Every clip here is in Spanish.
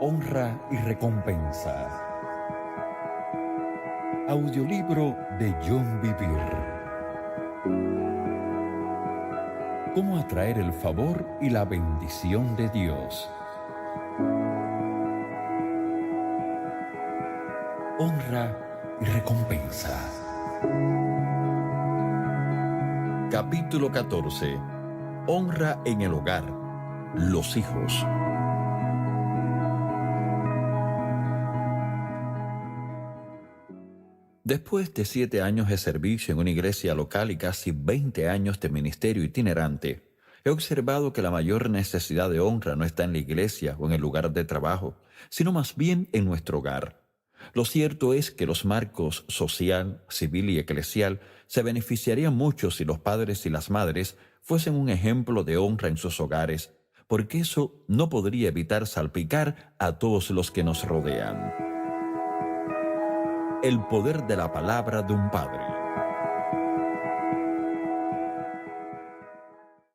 Honra y recompensa. Audiolibro de John Bevere. ¿Cómo atraer el favor y la bendición de Dios? Honra y recompensa. Capítulo 14. Honra en el hogar. Los hijos. Después de 7 años de servicio en una iglesia local y casi 20 años de ministerio itinerante, he observado que la mayor necesidad de honra no está en la iglesia o en el lugar de trabajo, sino más bien en nuestro hogar. Lo cierto es que los marcos social, civil y eclesial se beneficiarían mucho si los padres y las madres fuesen un ejemplo de honra en sus hogares, porque eso no podría evitar salpicar a todos los que nos rodean. El poder de la palabra de un padre.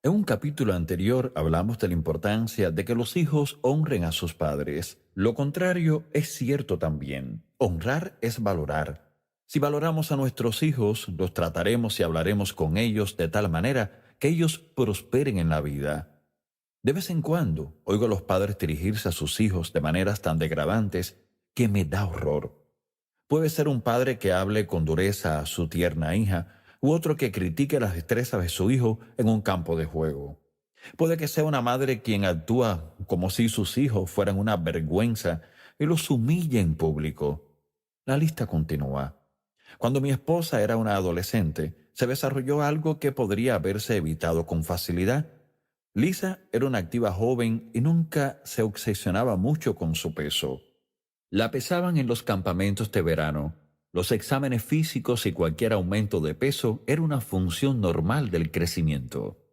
En un capítulo anterior hablamos de la importancia de que los hijos honren a sus padres. Lo contrario es cierto también. Honrar es valorar. Si valoramos a nuestros hijos, los trataremos y hablaremos con ellos de tal manera que ellos prosperen en la vida. De vez en cuando oigo a los padres dirigirse a sus hijos de maneras tan degradantes que me da horror. Puede ser un padre que hable con dureza a su tierna hija, u otro que critique las destrezas de su hijo en un campo de juego. Puede que sea una madre quien actúa como si sus hijos fueran una vergüenza y los humille en público. La lista continúa. Cuando mi esposa era una adolescente, se desarrolló algo que podría haberse evitado con facilidad. Lisa era una activa joven y nunca se obsesionaba mucho con su peso. La pesaban en los campamentos de verano. Los exámenes físicos y cualquier aumento de peso era una función normal del crecimiento.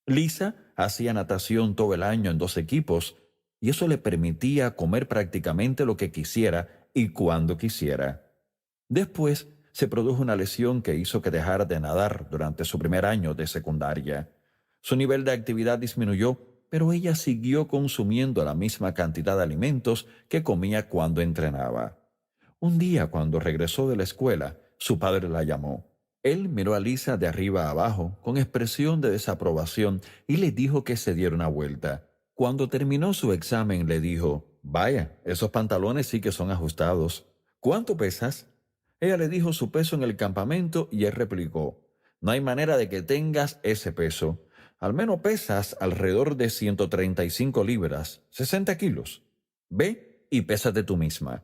Lisa hacía natación todo el año en 2 equipos y eso le permitía comer prácticamente lo que quisiera y cuando quisiera. Después se produjo una lesión que hizo que dejara de nadar durante su primer año de secundaria. Su nivel de actividad disminuyó, pero ella siguió consumiendo la misma cantidad de alimentos que comía cuando entrenaba. Un día, cuando regresó de la escuela, su padre la llamó. Él miró a Lisa de arriba a abajo con expresión de desaprobación y le dijo que se diera una vuelta. Cuando terminó su examen, le dijo: «Vaya, esos pantalones sí que son ajustados. ¿Cuánto pesas?» Ella le dijo su peso en el campamento y él replicó: «No hay manera de que tengas ese peso. Al menos pesas alrededor de 135 libras, 60 kilos. Ve y pésate tú misma».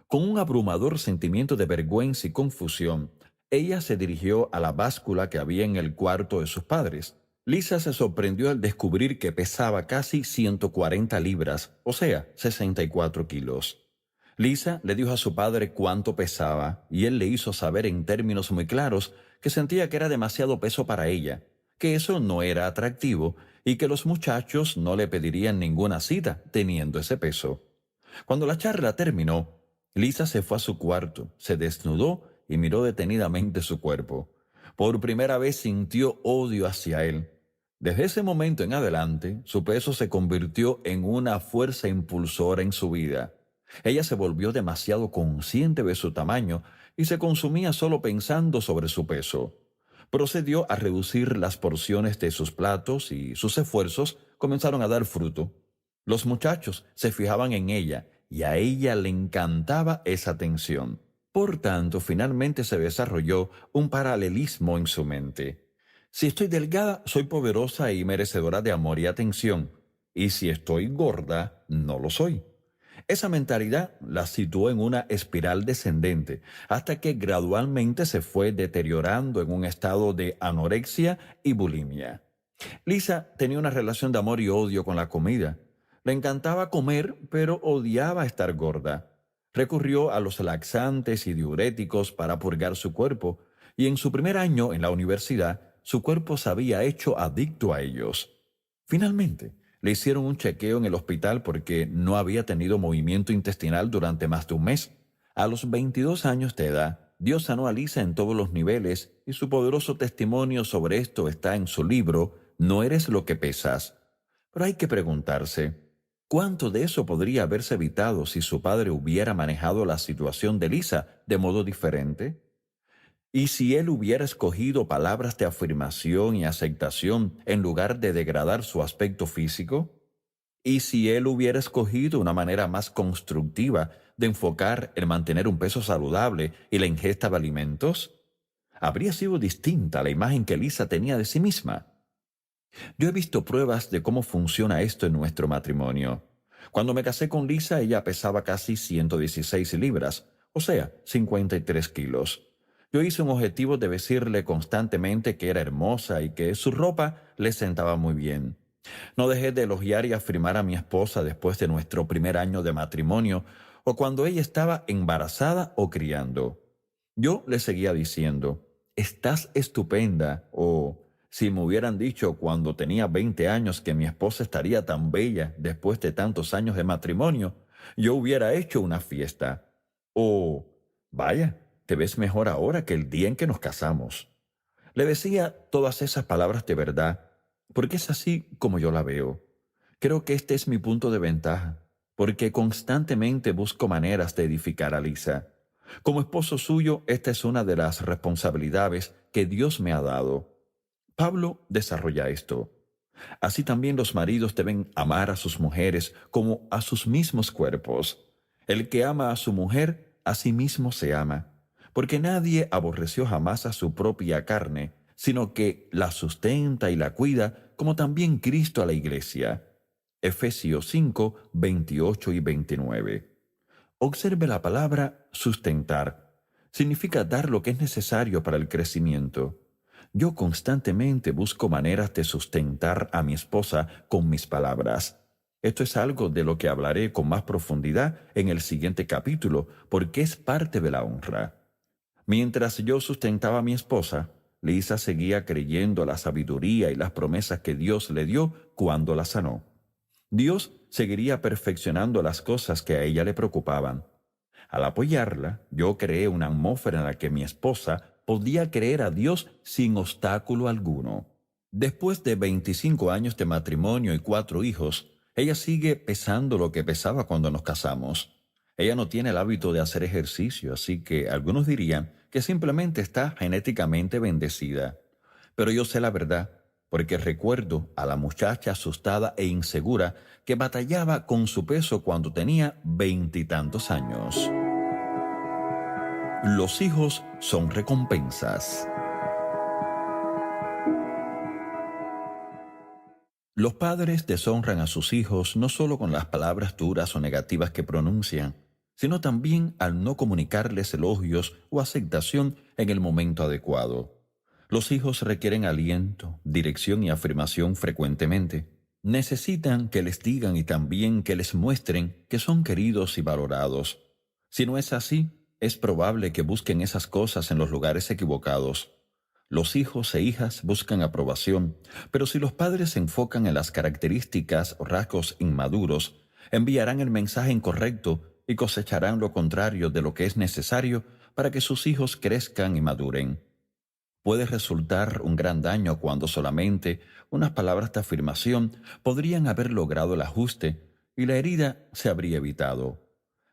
Con un abrumador sentimiento de vergüenza y confusión, ella se dirigió a la báscula que había en el cuarto de sus padres. Lisa se sorprendió al descubrir que pesaba casi 140 libras, o sea, 64 kilos. Lisa le dijo a su padre cuánto pesaba y él le hizo saber en términos muy claros que sentía que era demasiado peso para ella, que eso no era atractivo y que los muchachos no le pedirían ninguna cita teniendo ese peso. Cuando la charla terminó, Lisa se fue a su cuarto, se desnudó y miró detenidamente su cuerpo. Por primera vez sintió odio hacia él. Desde ese momento en adelante, su peso se convirtió en una fuerza impulsora en su vida. Ella se volvió demasiado consciente de su tamaño y se consumía solo pensando sobre su peso. Procedió a reducir las porciones de sus platos y sus esfuerzos comenzaron a dar fruto. Los muchachos se fijaban en ella y a ella le encantaba esa atención. Por tanto, finalmente se desarrolló un paralelismo en su mente. Si estoy delgada, soy poderosa y merecedora de amor y atención. Y si estoy gorda, no lo soy. Esa mentalidad la situó en una espiral descendente hasta que gradualmente se fue deteriorando en un estado de anorexia y bulimia. Lisa tenía una relación de amor y odio con la comida. Le encantaba comer, pero odiaba estar gorda. Recurrió a los laxantes y diuréticos para purgar su cuerpo, y en su primer año en la universidad, su cuerpo se había hecho adicto a ellos. Finalmente, le hicieron un chequeo en el hospital porque no había tenido movimiento intestinal durante más de un mes. A los 22 años de edad, Dios sanó a Lisa en todos los niveles y su poderoso testimonio sobre esto está en su libro No eres lo que pesas. Pero hay que preguntarse, ¿Cuánto de eso podría haberse evitado si su padre hubiera manejado la situación de Lisa de modo diferente? ¿Y si él hubiera escogido palabras de afirmación y aceptación en lugar de degradar su aspecto físico? ¿Y si él hubiera escogido una manera más constructiva de enfocar el mantener un peso saludable y la ingesta de alimentos? ¿Habría sido distinta la imagen que Lisa tenía de sí misma? Yo he visto pruebas de cómo funciona esto en nuestro matrimonio. Cuando me casé con Lisa, ella pesaba casi 116 libras, o sea, 53 kilos. Yo hice un objetivo de decirle constantemente que era hermosa y que su ropa le sentaba muy bien. No dejé de elogiar y afirmar a mi esposa después de nuestro primer año de matrimonio o cuando ella estaba embarazada o criando. Yo le seguía diciendo, estás estupenda, o si me hubieran dicho cuando tenía 20 años que mi esposa estaría tan bella después de tantos años de matrimonio, yo hubiera hecho una fiesta. O, vaya, te ves mejor ahora que el día en que nos casamos. Le decía todas esas palabras de verdad, porque es así como yo la veo. Creo que este es mi punto de ventaja, porque constantemente busco maneras de edificar a Lisa. Como esposo suyo, esta es una de las responsabilidades que Dios me ha dado. Pablo desarrolla esto. Así también los maridos deben amar a sus mujeres como a sus mismos cuerpos. El que ama a su mujer, a sí mismo se ama, porque nadie aborreció jamás a su propia carne, sino que la sustenta y la cuida, como también Cristo a la iglesia. Efesios 5, 28 y 29. Observe la palabra sustentar. Significa dar lo que es necesario para el crecimiento. Yo constantemente busco maneras de sustentar a mi esposa con mis palabras. Esto es algo de lo que hablaré con más profundidad en el siguiente capítulo, porque es parte de la honra. Mientras yo sustentaba a mi esposa, Lisa seguía creyendo la sabiduría y las promesas que Dios le dio cuando la sanó. Dios seguiría perfeccionando las cosas que a ella le preocupaban. Al apoyarla, yo creé una atmósfera en la que mi esposa podía creer a Dios sin obstáculo alguno. Después de 25 años de matrimonio y 4 hijos, ella sigue pesando lo que pesaba cuando nos casamos. Ella no tiene el hábito de hacer ejercicio, así que algunos dirían que simplemente está genéticamente bendecida. Pero yo sé la verdad, porque recuerdo a la muchacha asustada e insegura que batallaba con su peso cuando tenía 20 y tantos años. Los hijos son recompensas. Los padres deshonran a sus hijos no solo con las palabras duras o negativas que pronuncian, sino también al no comunicarles elogios o aceptación en el momento adecuado. Los hijos requieren aliento, dirección y afirmación frecuentemente. Necesitan que les digan y también que les muestren que son queridos y valorados. Si no es así, es probable que busquen esas cosas en los lugares equivocados. Los hijos e hijas buscan aprobación, pero si los padres se enfocan en las características o rasgos inmaduros, enviarán el mensaje incorrecto y cosecharán lo contrario de lo que es necesario para que sus hijos crezcan y maduren. Puede resultar un gran daño cuando solamente unas palabras de afirmación podrían haber logrado el ajuste y la herida se habría evitado.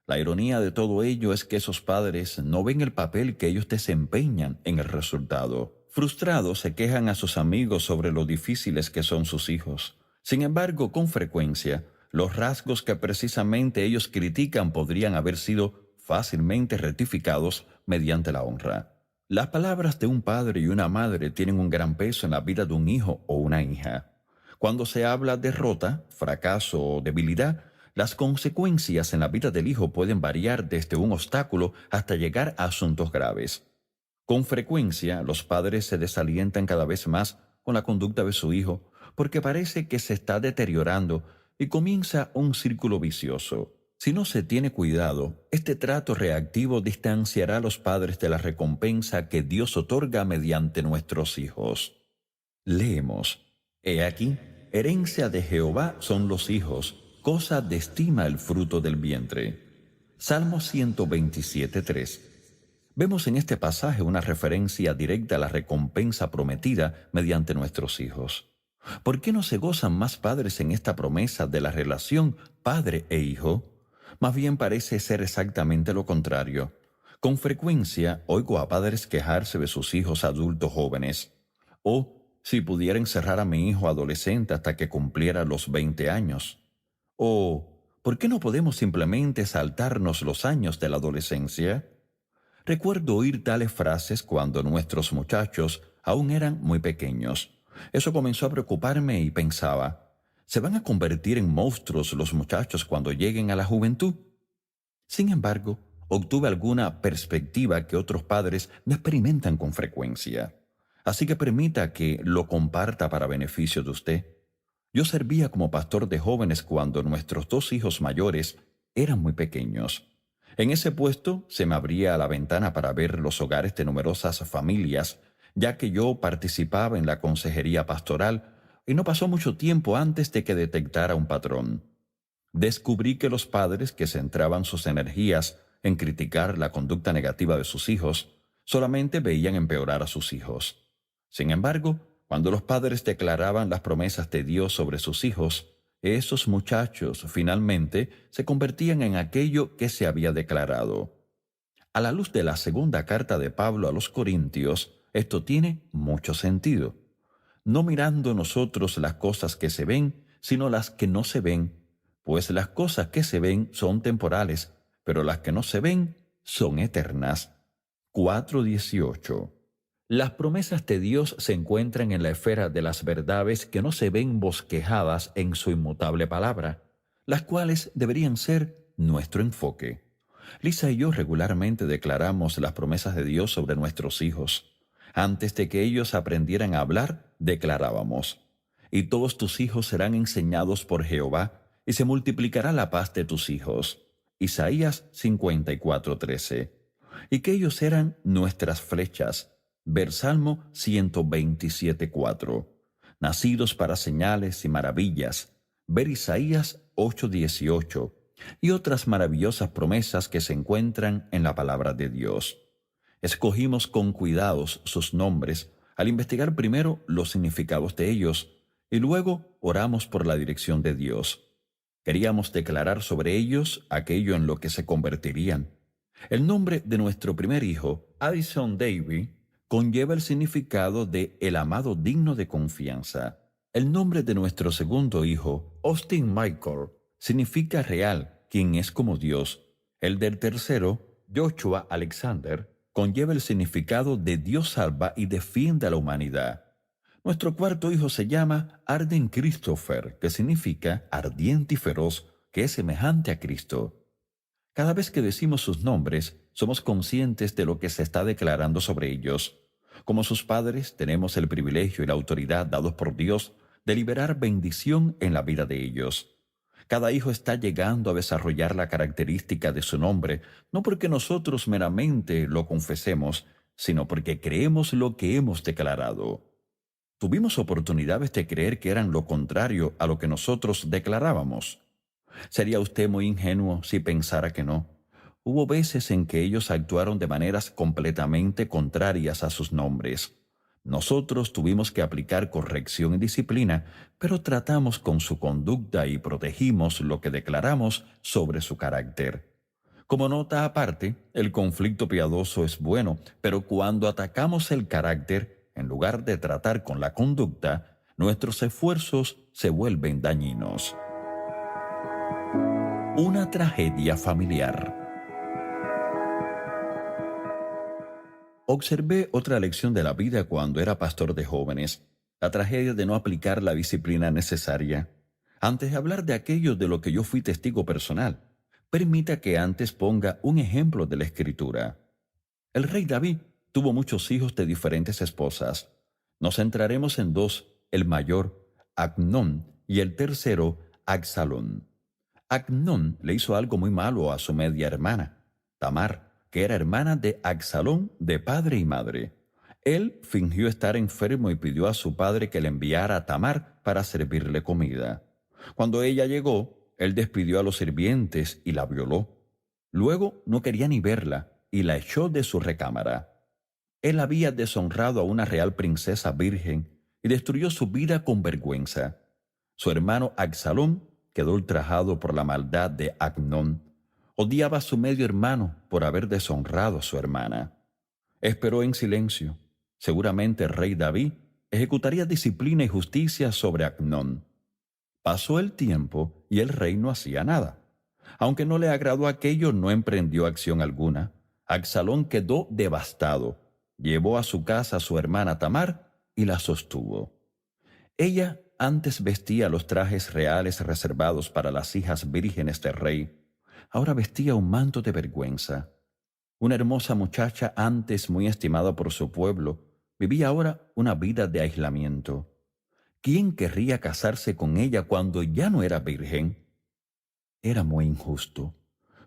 La ironía de todo ello es que esos padres no ven el papel que ellos desempeñan en el resultado. Frustrados se quejan a sus amigos sobre lo difíciles que son sus hijos. Sin embargo, con frecuencia, los rasgos que precisamente ellos critican podrían haber sido fácilmente rectificados mediante la honra. Las palabras de un padre y una madre tienen un gran peso en la vida de un hijo o una hija. Cuando se habla de derrota, fracaso o debilidad, las consecuencias en la vida del hijo pueden variar desde un obstáculo hasta llegar a asuntos graves. Con frecuencia, los padres se desalientan cada vez más con la conducta de su hijo porque parece que se está deteriorando y comienza un círculo vicioso. Si no se tiene cuidado, este trato reactivo distanciará a los padres de la recompensa que Dios otorga mediante nuestros hijos. Leemos: He aquí, herencia de Jehová son los hijos, cosa de estima el fruto del vientre. Salmo 127:3. Vemos en este pasaje una referencia directa a la recompensa prometida mediante nuestros hijos. ¿Por qué no se gozan más padres en esta promesa de la relación padre e hijo? Más bien parece ser exactamente lo contrario. Con frecuencia oigo a padres quejarse de sus hijos adultos jóvenes. O si pudiera encerrar a mi hijo adolescente hasta que cumpliera los 20 años. O ¿por qué no podemos simplemente saltarnos los años de la adolescencia? Recuerdo oír tales frases cuando nuestros muchachos aún eran muy pequeños. Eso comenzó a preocuparme y pensaba, ¿se van a convertir en monstruos los muchachos cuando lleguen a la juventud? Sin embargo, obtuve alguna perspectiva que otros padres no experimentan con frecuencia. Así que permita que lo comparta para beneficio de usted. Yo servía como pastor de jóvenes cuando nuestros dos hijos mayores eran muy pequeños. En ese puesto se me abría la ventana para ver los hogares de numerosas familias, ya que yo participaba en la consejería pastoral y no pasó mucho tiempo antes de que detectara un patrón. Descubrí que los padres que centraban sus energías en criticar la conducta negativa de sus hijos solamente veían empeorar a sus hijos. Sin embargo, cuando los padres declaraban las promesas de Dios sobre sus hijos, esos muchachos finalmente se convertían en aquello que se había declarado. A la luz de la segunda carta de Pablo a los Corintios, esto tiene mucho sentido. No mirando nosotros las cosas que se ven, sino las que no se ven, pues las cosas que se ven son temporales, pero las que no se ven son eternas. 4:18. Las promesas de Dios se encuentran en la esfera de las verdades que no se ven bosquejadas en su inmutable palabra, las cuales deberían ser nuestro enfoque. Lisa y yo regularmente declaramos las promesas de Dios sobre nuestros hijos. Antes de que ellos aprendieran a hablar, declarábamos: y todos tus hijos serán enseñados por Jehová, y se multiplicará la paz de tus hijos. Isaías 54:13. Y que ellos eran nuestras flechas. Ver Salmo 127:4. Nacidos para señales y maravillas. Ver Isaías 8:18. Y otras maravillosas promesas que se encuentran en la palabra de Dios. Escogimos con cuidados sus nombres al investigar primero los significados de ellos y luego oramos por la dirección de Dios. Queríamos declarar sobre ellos aquello en lo que se convertirían. El nombre de nuestro primer hijo, Addison Davy, conlleva el significado de el amado digno de confianza. El nombre de nuestro segundo hijo, Austin Michael, significa real, quien es como Dios. El del tercero, Joshua Alexander, conlleva el significado de Dios salva y defiende a la humanidad. Nuestro cuarto hijo se llama Arden Christopher, que significa ardiente y feroz, que es semejante a Cristo. Cada vez que decimos sus nombres, somos conscientes de lo que se está declarando sobre ellos. Como sus padres, tenemos el privilegio y la autoridad dados por Dios de liberar bendición en la vida de ellos. Cada hijo está llegando a desarrollar la característica de su nombre, no porque nosotros meramente lo confesemos, sino porque creemos lo que hemos declarado. Tuvimos oportunidades de creer que eran lo contrario a lo que nosotros declarábamos. Sería usted muy ingenuo si pensara que no. Hubo veces en que ellos actuaron de maneras completamente contrarias a sus nombres. Nosotros tuvimos que aplicar corrección y disciplina, pero tratamos con su conducta y protegimos lo que declaramos sobre su carácter. Como nota aparte, el conflicto piadoso es bueno, pero cuando atacamos el carácter, en lugar de tratar con la conducta, nuestros esfuerzos se vuelven dañinos. Una tragedia familiar. Observé otra lección de la vida cuando era pastor de jóvenes, la tragedia de no aplicar la disciplina necesaria. Antes de hablar de aquello de lo que yo fui testigo personal, permita que antes ponga un ejemplo de la Escritura. El rey David tuvo muchos hijos de diferentes esposas. Nos centraremos en dos, el mayor, Amnón, y el tercero, Absalón. Amnón le hizo algo muy malo a su media hermana, Tamar, que era hermana de Absalón de padre y madre. Él fingió estar enfermo y pidió a su padre que le enviara a Tamar para servirle comida. Cuando ella llegó, él despidió a los sirvientes y la violó. Luego no quería ni verla y la echó de su recámara. Él había deshonrado a una real princesa virgen y destruyó su vida con vergüenza. Su hermano Absalón quedó ultrajado por la maldad de Amnón. Odiaba a su medio hermano por haber deshonrado a su hermana. Esperó en silencio. Seguramente el rey David ejecutaría disciplina y justicia sobre Amnón. Pasó el tiempo y el rey no hacía nada. Aunque no le agradó aquello, no emprendió acción alguna. Absalón quedó devastado. Llevó a su casa a su hermana Tamar y la sostuvo. Ella antes vestía los trajes reales reservados para las hijas vírgenes del rey. Ahora vestía un manto de vergüenza. Una hermosa muchacha antes muy estimada por su pueblo, vivía ahora una vida de aislamiento. ¿Quién querría casarse con ella cuando ya no era virgen? Era muy injusto.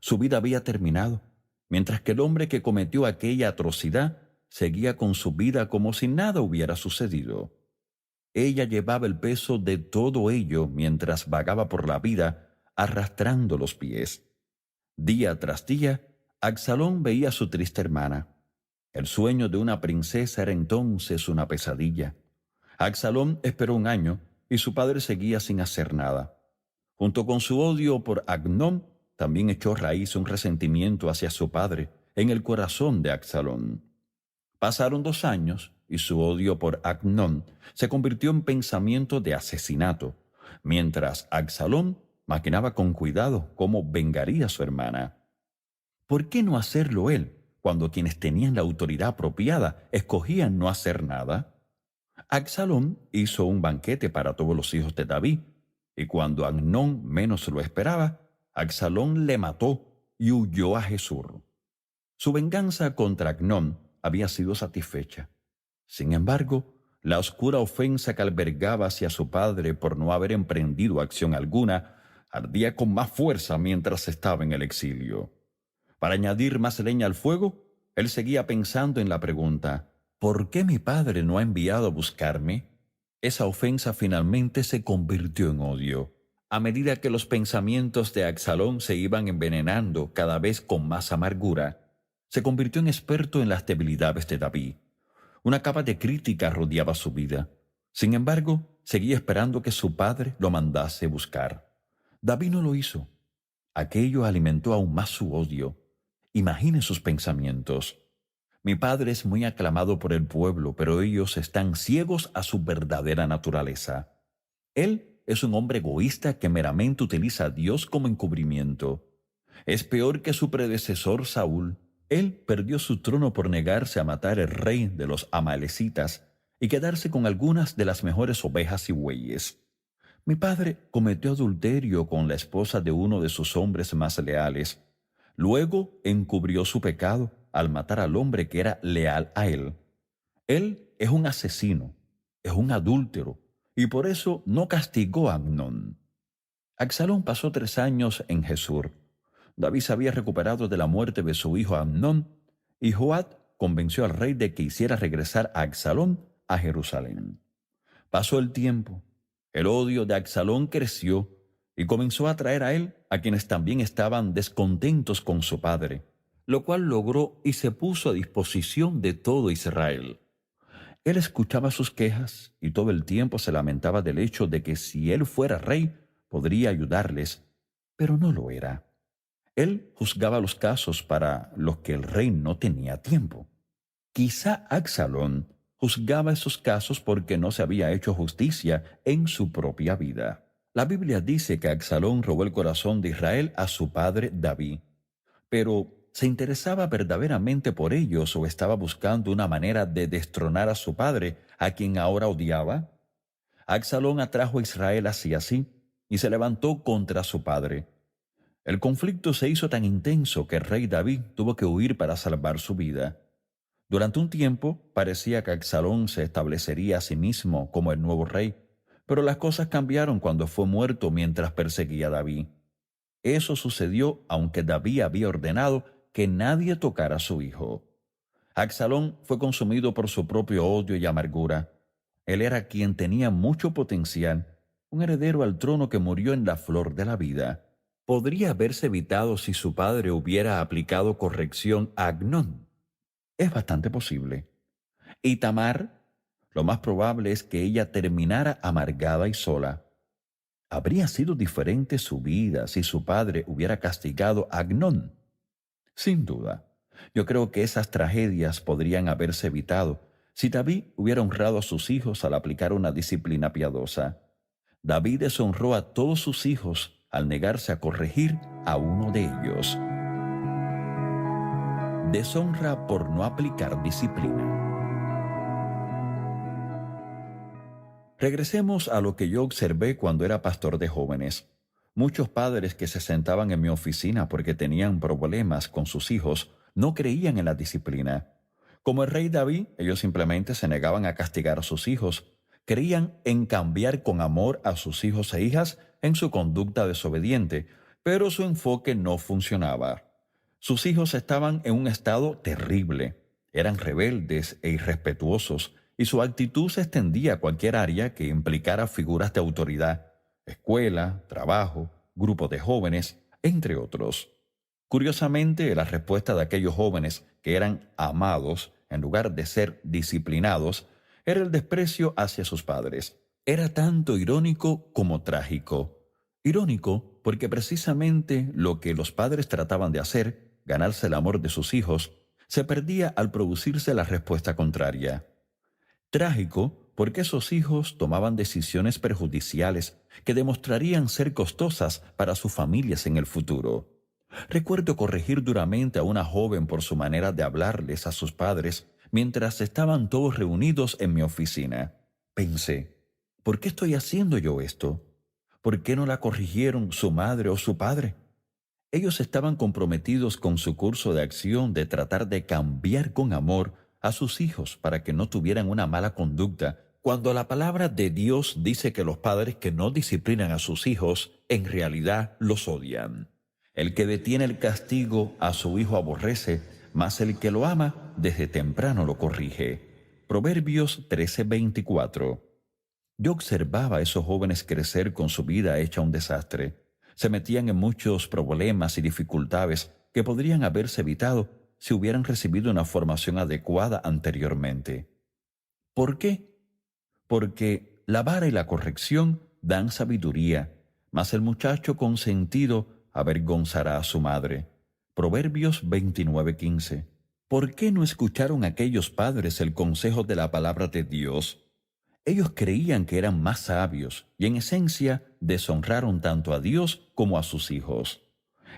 Su vida había terminado, mientras que el hombre que cometió aquella atrocidad seguía con su vida como si nada hubiera sucedido. Ella llevaba el peso de todo ello mientras vagaba por la vida arrastrando los pies. Día tras día, Absalón veía a su triste hermana. El sueño de una princesa era entonces una pesadilla. Absalón esperó un año y su padre seguía sin hacer nada. Junto con su odio por Amnón, también echó raíz un resentimiento hacia su padre en el corazón de Absalón. Pasaron 2 años y su odio por Amnón se convirtió en pensamiento de asesinato, mientras Absalón maquinaba con cuidado cómo vengaría a su hermana. ¿Por qué no hacerlo él, cuando quienes tenían la autoridad apropiada escogían no hacer nada? Absalón hizo un banquete para todos los hijos de David, y cuando Amnón menos lo esperaba, Absalón le mató y huyó a Jesús. Su venganza contra Amnón había sido satisfecha. Sin embargo, la oscura ofensa que albergaba hacia su padre por no haber emprendido acción alguna ardía con más fuerza mientras estaba en el exilio. Para añadir más leña al fuego, él seguía pensando en la pregunta: ¿por qué mi padre no ha enviado a buscarme? Esa ofensa finalmente se convirtió en odio. A medida que los pensamientos de Absalón se iban envenenando cada vez con más amargura, se convirtió en experto en las debilidades de David. Una capa de crítica rodeaba su vida. Sin embargo, seguía esperando que su padre lo mandase buscar. David no lo hizo. Aquello alimentó aún más su odio. Imagine sus pensamientos. Mi padre es muy aclamado por el pueblo, pero ellos están ciegos a su verdadera naturaleza. Él es un hombre egoísta que meramente utiliza a Dios como encubrimiento. Es peor que su predecesor Saúl. Él perdió su trono por negarse a matar al rey de los amalecitas y quedarse con algunas de las mejores ovejas y bueyes. Mi padre cometió adulterio con la esposa de uno de sus hombres más leales. Luego encubrió su pecado al matar al hombre que era leal a él. Él es un asesino, es un adúltero, y por eso no castigó a Amnón. Absalón pasó 3 años en Jesús. David se había recuperado de la muerte de su hijo Amnón, y Joab convenció al rey de que hiciera regresar a Absalón a Jerusalén. Pasó el tiempo. El odio de Absalón creció y comenzó a atraer a él a quienes también estaban descontentos con su padre, lo cual logró y se puso a disposición de todo Israel. Él escuchaba sus quejas y todo el tiempo se lamentaba del hecho de que si él fuera rey podría ayudarles, pero no lo era. Él juzgaba los casos para los que el rey no tenía tiempo. Quizá Absalón juzgaba esos casos porque no se había hecho justicia en su propia vida. La Biblia dice que Absalón robó el corazón de Israel a su padre David, pero ¿se interesaba verdaderamente por ellos o estaba buscando una manera de destronar a su padre, a quien ahora odiaba? Absalón atrajo a Israel hacia sí y se levantó contra su padre. El conflicto se hizo tan intenso que el rey David tuvo que huir para salvar su vida. Durante un tiempo parecía que Absalón se establecería a sí mismo como el nuevo rey, pero las cosas cambiaron cuando fue muerto mientras perseguía a David. Eso sucedió aunque David había ordenado que nadie tocara a su hijo. Absalón fue consumido por su propio odio y amargura. Él era quien tenía mucho potencial, un heredero al trono que murió en la flor de la vida. Podría haberse evitado si su padre hubiera aplicado corrección a Amnón. Es bastante posible. Y Tamar, lo más probable es que ella terminara amargada y sola. ¿Habría sido diferente su vida si su padre hubiera castigado a Agnón? Sin duda. Yo creo que esas tragedias podrían haberse evitado si David hubiera honrado a sus hijos al aplicar una disciplina piadosa. David deshonró a todos sus hijos al negarse a corregir a uno de ellos. Deshonra por no aplicar disciplina. Regresemos a lo que yo observé cuando era pastor de jóvenes. Muchos padres que se sentaban en mi oficina porque tenían problemas con sus hijos no creían en la disciplina. Como el rey David, ellos simplemente se negaban a castigar a sus hijos. Creían en cambiar con amor a sus hijos e hijas en su conducta desobediente, pero su enfoque no funcionaba. Sus hijos estaban en un estado terrible. Eran rebeldes e irrespetuosos, y su actitud se extendía a cualquier área que implicara figuras de autoridad: escuela, trabajo, grupos de jóvenes, entre otros. Curiosamente, la respuesta de aquellos jóvenes que eran amados, en lugar de ser disciplinados, era el desprecio hacia sus padres. Era tanto irónico como trágico. Irónico porque precisamente lo que los padres trataban de hacer, ganarse el amor de sus hijos, se perdía al producirse la respuesta contraria. Trágico porque esos hijos tomaban decisiones perjudiciales que demostrarían ser costosas para sus familias en el futuro. Recuerdo corregir duramente a una joven por su manera de hablarles a sus padres mientras estaban todos reunidos en mi oficina. Pensé, ¿por qué estoy haciendo yo esto? ¿Por qué no la corrigieron su madre o su padre? Ellos estaban comprometidos con su curso de acción de tratar de cambiar con amor a sus hijos para que no tuvieran una mala conducta, cuando la palabra de Dios dice que los padres que no disciplinan a sus hijos en realidad los odian. El que detiene el castigo a su hijo aborrece, mas el que lo ama desde temprano lo corrige. Proverbios 13:24. Yo observaba a esos jóvenes crecer con su vida hecha un desastre. Se metían en muchos problemas y dificultades que podrían haberse evitado si hubieran recibido una formación adecuada anteriormente. ¿Por qué? Porque la vara y la corrección dan sabiduría, mas el muchacho consentido avergonzará a su madre. Proverbios 29:15. ¿Por qué no escucharon aquellos padres el consejo de la palabra de Dios? Ellos creían que eran más sabios y en esencia deshonraron tanto a Dios como a sus hijos.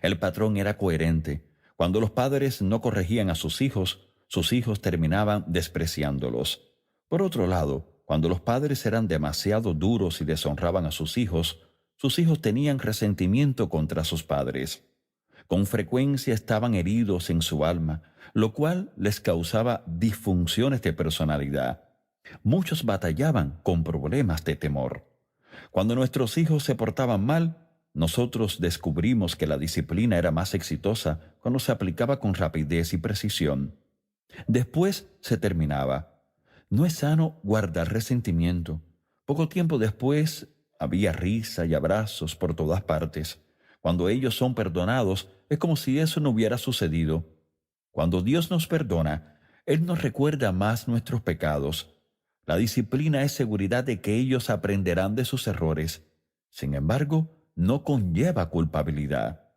El patrón era coherente. Cuando los padres no corregían a sus hijos terminaban despreciándolos. Por otro lado, cuando los padres eran demasiado duros y deshonraban a sus hijos tenían resentimiento contra sus padres. Con frecuencia estaban heridos en su alma, lo cual les causaba disfunciones de personalidad. Muchos batallaban con problemas de temor. Cuando nuestros hijos se portaban mal, nosotros descubrimos que la disciplina era más exitosa cuando se aplicaba con rapidez y precisión. Después se terminaba. No es sano guardar resentimiento. Poco tiempo después había risa y abrazos por todas partes. Cuando ellos son perdonados, es como si eso no hubiera sucedido. Cuando Dios nos perdona, Él nos recuerda más nuestros pecados. La disciplina es seguridad de que ellos aprenderán de sus errores. Sin embargo, no conlleva culpabilidad.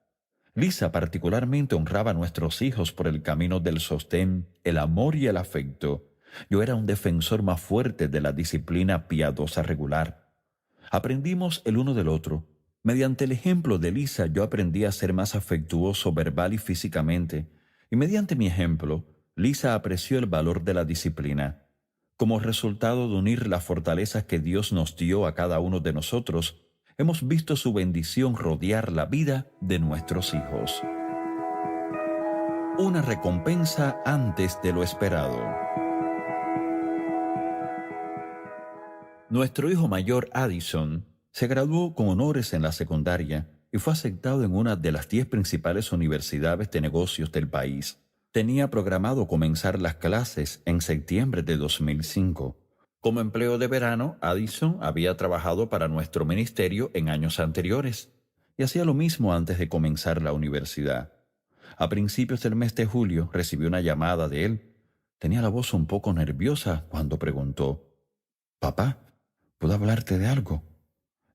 Lisa particularmente honraba a nuestros hijos por el camino del sostén, el amor y el afecto. Yo era un defensor más fuerte de la disciplina piadosa regular. Aprendimos el uno del otro. Mediante el ejemplo de Lisa yo aprendí a ser más afectuoso verbal y físicamente, y mediante mi ejemplo, Lisa apreció el valor de la disciplina. Como resultado de unir las fortalezas que Dios nos dio a cada uno de nosotros, hemos visto su bendición rodear la vida de nuestros hijos. Una recompensa antes de lo esperado. Nuestro hijo mayor, Addison, se graduó con honores en la secundaria y fue aceptado en una de las 10 principales universidades de negocios del país. Tenía programado comenzar las clases en septiembre de 2005. Como empleo de verano, Addison había trabajado para nuestro ministerio en años anteriores y hacía lo mismo antes de comenzar la universidad. A principios del mes de julio recibí una llamada de él. Tenía la voz un poco nerviosa cuando preguntó: Papá, ¿puedo hablarte de algo?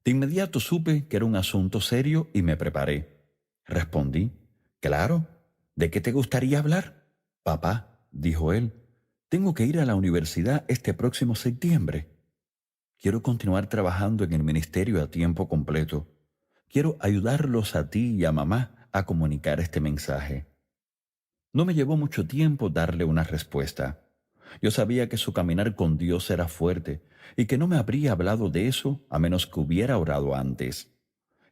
De inmediato supe que era un asunto serio y me preparé. Respondí, claro, ¿de qué te gustaría hablar? Papá, dijo él, tengo que ir a la universidad este próximo septiembre. Quiero continuar trabajando en el ministerio a tiempo completo. Quiero ayudarlos a ti y a mamá a comunicar este mensaje. No me llevó mucho tiempo darle una respuesta. Yo sabía que su caminar con Dios era fuerte y que no me habría hablado de eso a menos que hubiera orado antes.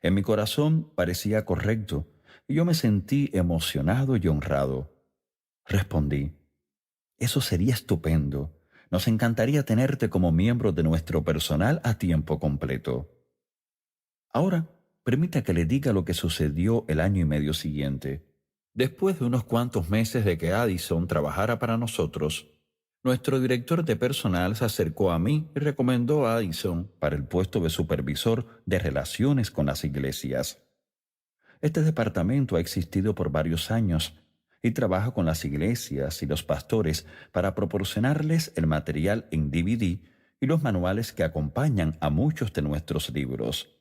En mi corazón parecía correcto y yo me sentí emocionado y honrado. Respondí, eso sería estupendo. Nos encantaría tenerte como miembro de nuestro personal a tiempo completo. Ahora, permita que le diga lo que sucedió el año y medio siguiente. Después de unos cuantos meses de que Addison trabajara para nosotros, nuestro director de personal se acercó a mí y recomendó a Addison para el puesto de supervisor de relaciones con las iglesias. Este departamento ha existido por varios años y trabaja con las iglesias y los pastores para proporcionarles el material en DVD y los manuales que acompañan a muchos de nuestros libros.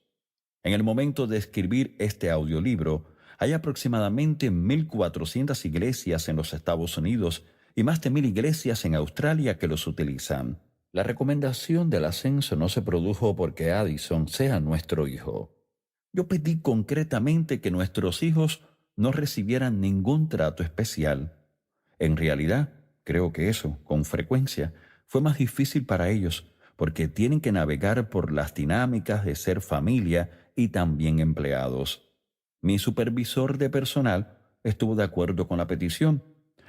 En el momento de escribir este audiolibro, hay aproximadamente 1.400 iglesias en los Estados Unidos y más de 1.000 iglesias en Australia que los utilizan. La recomendación del ascenso no se produjo porque Addison sea nuestro hijo. Yo pedí concretamente que nuestros hijos no recibieran ningún trato especial. En realidad, creo que eso, con frecuencia, fue más difícil para ellos, porque tienen que navegar por las dinámicas de ser familia y también empleados. Mi supervisor de personal estuvo de acuerdo con la petición,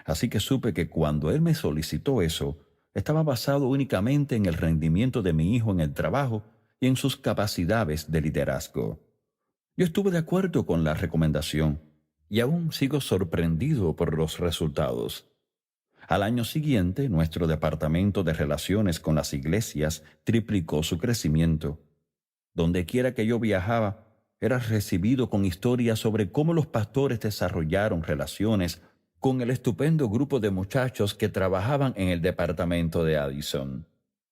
así que supe que cuando él me solicitó eso, estaba basado únicamente en el rendimiento de mi hijo en el trabajo y en sus capacidades de liderazgo. Yo estuve de acuerdo con la recomendación y aún sigo sorprendido por los resultados. Al año siguiente, nuestro departamento de relaciones con las iglesias triplicó su crecimiento. Donde quiera que yo viajaba, era recibido con historias sobre cómo los pastores desarrollaron relaciones con el estupendo grupo de muchachos que trabajaban en el departamento de Addison.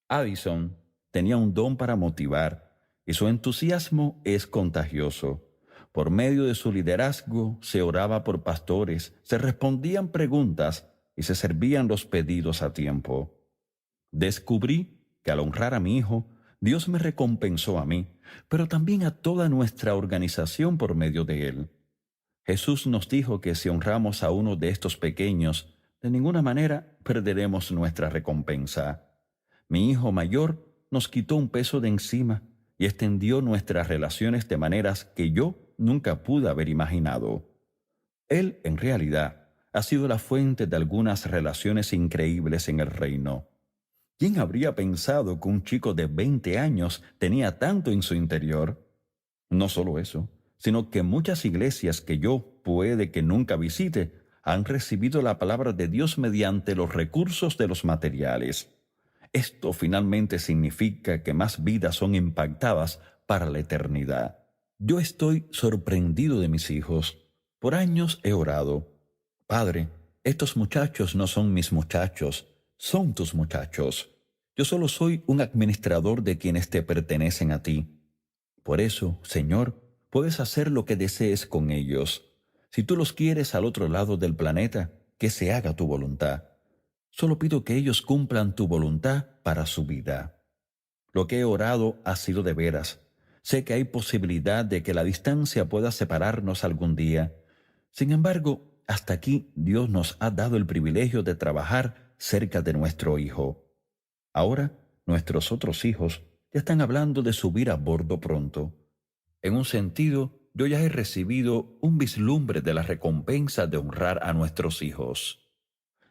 Addison tenía un don para motivar y su entusiasmo es contagioso. Por medio de su liderazgo se oraba por pastores, se respondían preguntas y se servían los pedidos a tiempo. Descubrí que al honrar a mi hijo, Dios me recompensó a mí, pero también a toda nuestra organización por medio de él. Jesús nos dijo que si honramos a uno de estos pequeños, de ninguna manera perderemos nuestra recompensa. Mi hijo mayor nos quitó un peso de encima y extendió nuestras relaciones de maneras que yo nunca pude haber imaginado. Él, en realidad, ha sido la fuente de algunas relaciones increíbles en el reino. ¿Quién habría pensado que un chico de 20 años tenía tanto en su interior? No solo eso, sino que muchas iglesias que yo puede que nunca visite han recibido la palabra de Dios mediante los recursos de los materiales. Esto finalmente significa que más vidas son impactadas para la eternidad. Yo estoy sorprendido de mis hijos. Por años he orado, Padre, estos muchachos no son mis muchachos, son tus muchachos. Yo solo soy un administrador de quienes te pertenecen a ti. Por eso, Señor, puedes hacer lo que desees con ellos. Si tú los quieres al otro lado del planeta, que se haga tu voluntad. Solo pido que ellos cumplan tu voluntad para su vida. Lo que he orado ha sido de veras. Sé que hay posibilidad de que la distancia pueda separarnos algún día. Sin embargo, hasta aquí Dios nos ha dado el privilegio de trabajar cerca de nuestro hijo. Ahora, nuestros otros hijos ya están hablando de subir a bordo pronto. En un sentido, yo ya he recibido un vislumbre de la recompensa de honrar a nuestros hijos.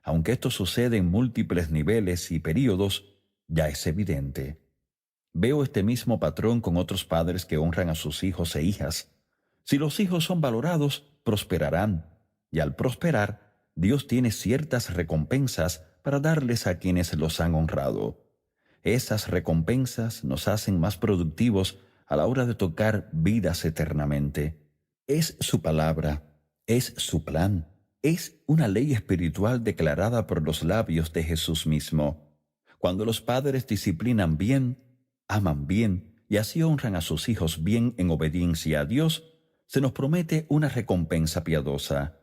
Aunque esto sucede en múltiples niveles y períodos, ya es evidente. Veo este mismo patrón con otros padres que honran a sus hijos e hijas. Si los hijos son valorados, prosperarán, y al prosperar, Dios tiene ciertas recompensas para darles a quienes los han honrado. Esas recompensas nos hacen más productivos a la hora de tocar vidas eternamente. Es su palabra, es su plan, es una ley espiritual declarada por los labios de Jesús mismo. Cuando los padres disciplinan bien, aman bien y así honran a sus hijos bien en obediencia a Dios, se nos promete una recompensa piadosa.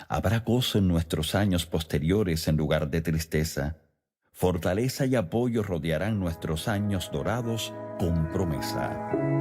Habrá gozo en nuestros años posteriores en lugar de tristeza. Fortaleza y apoyo rodearán nuestros años dorados con promesa.